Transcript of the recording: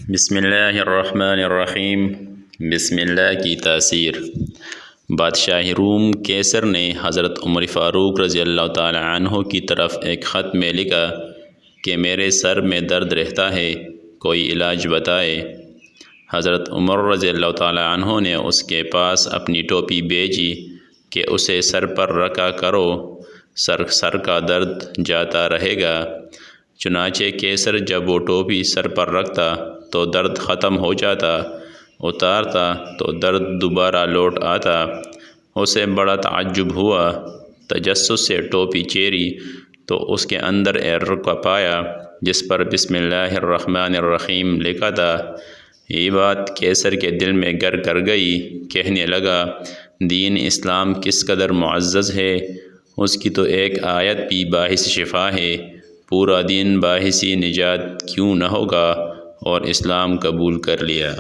بسم اللہ الرحمن الرحیم۔ بسم اللہ کی تاثیر۔ بادشاہ روم کیسر نے حضرت عمر فاروق رضی اللہ تعالی عنہ کی طرف ایک خط میں لکھا کہ میرے سر میں درد رہتا ہے، کوئی علاج بتائے۔ حضرت عمر رضی اللہ تعالی عنہ نے اس کے پاس اپنی ٹوپی بھیجی کہ اسے سر پر رکھا کرو، سر کا درد جاتا رہے گا۔ چنانچہ کیسر جب وہ ٹوپی سر پر رکھتا تو درد ختم ہو جاتا، اتارتا تو درد دوبارہ لوٹ آتا۔ اسے بڑا تعجب ہوا، تجسس سے ٹوپی چیری تو اس کے اندر ایک پایا جس پر بسم اللہ الرحمن الرحیم لکھا تھا۔ یہ بات کیسر کے دل میں گر کر گئی، کہنے لگا دین اسلام کس قدر معزز ہے، اس کی تو ایک آیت بھی باعث شفا ہے، پورا دین باعث نجات کیوں نہ ہوگا، اور اسلام قبول کر لیا۔